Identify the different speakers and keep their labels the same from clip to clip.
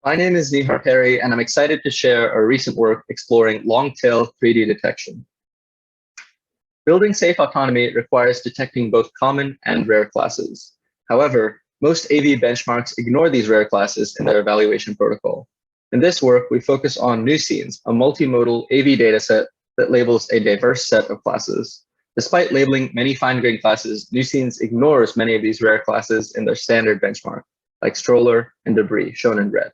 Speaker 1: My name is Nihar Perry, and I'm excited to share our recent work exploring long-tail 3D detection. Building safe autonomy requires detecting both common and rare classes. However, most AV benchmarks ignore these rare classes in their evaluation protocol. In this work, we focus on nuScenes, a multimodal AV dataset that labels a diverse set of classes. Despite labeling many fine-grained classes, nuScenes ignores many of these rare classes in their standard benchmark, like stroller and debris, shown in red.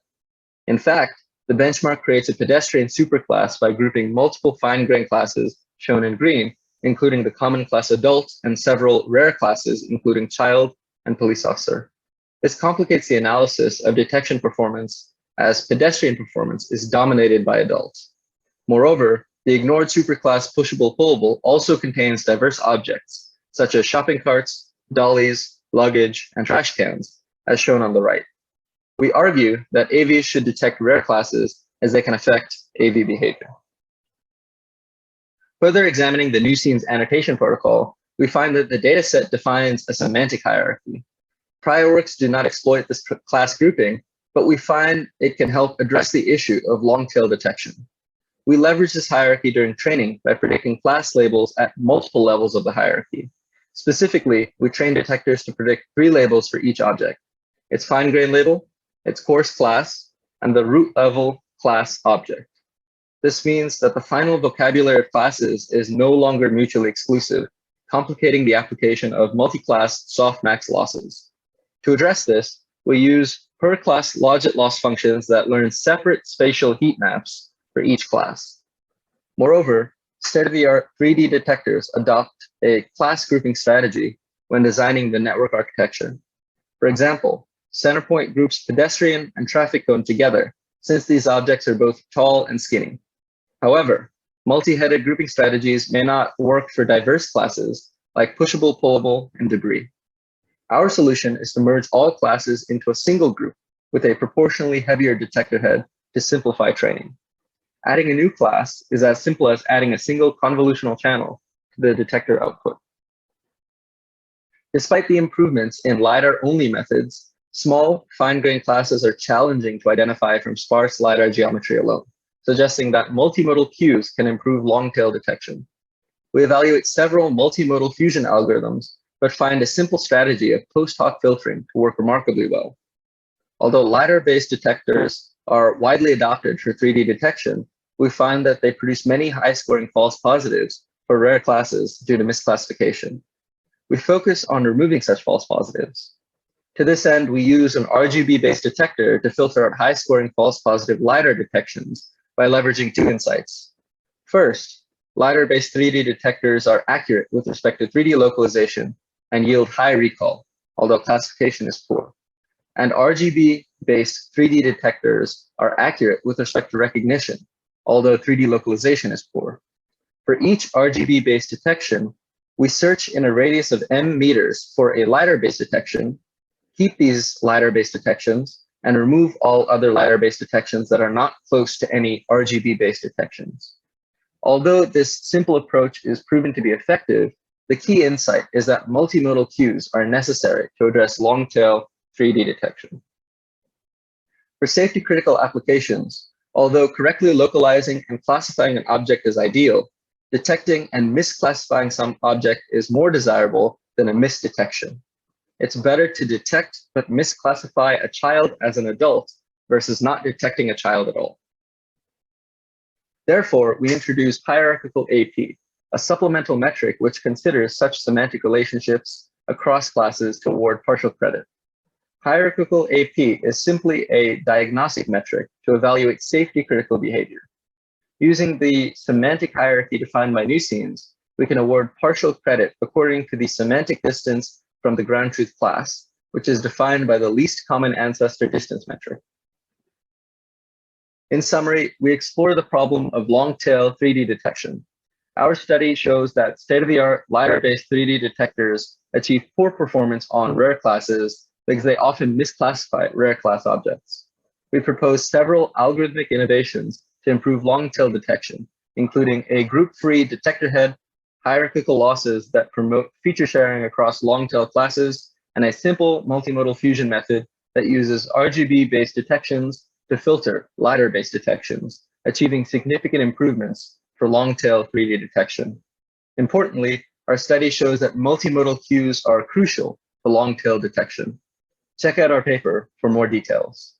Speaker 1: In fact, the benchmark creates a pedestrian superclass by grouping multiple fine-grained classes, shown in green, including the common class adult and several rare classes, including child and police officer. This complicates the analysis of detection performance, as pedestrian performance is dominated by adults. Moreover, the ignored superclass pushable-pullable also contains diverse objects, such as shopping carts, dollies, luggage, and trash cans, as shown on the right. We argue that AVs should detect rare classes as they can affect AV behavior. Further examining the nuScenes annotation protocol, we find that the dataset defines a semantic hierarchy. Prior works do not exploit this class grouping, but we find it can help address the issue of long-tail detection. We leverage this hierarchy during training by predicting class labels at multiple levels of the hierarchy. Specifically, we train detectors to predict 3 labels for each object: its fine-grained label, its coarse class, and the root level class object. This means that the final vocabulary of classes is no longer mutually exclusive, complicating the application of multi-class softmax losses. To address this, we use per-class logit loss functions that learn separate spatial heat maps for each class. Moreover, state-of-the-art 3D detectors adopt a class grouping strategy when designing the network architecture. For example, Centerpoint groups pedestrian and traffic cone together, since these objects are both tall and skinny. However, multi-headed grouping strategies may not work for diverse classes like pushable, pullable, and debris. Our solution is to merge all classes into a single group with a proportionally heavier detector head to simplify training. Adding a new class is as simple as adding a single convolutional channel to the detector output. Despite the improvements in LiDAR-only methods, small, fine-grained classes are challenging to identify from sparse LiDAR geometry alone, suggesting that multimodal cues can improve long-tail detection. We evaluate several multimodal fusion algorithms, but find a simple strategy of post-hoc filtering to work remarkably well. Although LiDAR-based detectors are widely adopted for 3D detection, we find that they produce many high-scoring false positives for rare classes due to misclassification. We focus on removing such false positives. To this end, we use an RGB-based detector to filter out high-scoring false positive LiDAR detections by leveraging 2 insights. First, LiDAR-based 3D detectors are accurate with respect to 3D localization and yield high recall, although classification is poor. And RGB-based 3D detectors are accurate with respect to recognition, although 3D localization is poor. For each RGB-based detection, we search in a radius of m meters for a LiDAR-based detection, keep these LiDAR-based detections, and remove all other LiDAR-based detections that are not close to any RGB-based detections. Although this simple approach is proven to be effective, the key insight is that multimodal cues are necessary to address long-tail 3D detection. For safety-critical applications, although correctly localizing and classifying an object is ideal, detecting and misclassifying some object is more desirable than a misdetection. It's better to detect but misclassify a child as an adult versus not detecting a child at all. Therefore, we introduce hierarchical AP, a supplemental metric which considers such semantic relationships across classes to award partial credit. Hierarchical AP is simply a diagnostic metric to evaluate safety-critical behavior. Using the semantic hierarchy defined by nuScenes, we can award partial credit according to the semantic distance from the ground truth class, which is defined by the least common ancestor distance metric. In summary, we explore the problem of long-tail 3D detection. Our study shows that state-of-the-art LiDAR-based 3D detectors achieve poor performance on rare classes because they often misclassify rare class objects. We propose several algorithmic innovations to improve long-tail detection, including a group-free detector head, hierarchical losses that promote feature sharing across long-tail classes, and a simple multimodal fusion method that uses RGB-based detections to filter LiDAR-based detections, achieving significant improvements for long-tail 3D detection. Importantly, our study shows that multimodal cues are crucial for long-tail detection. Check out our paper for more details.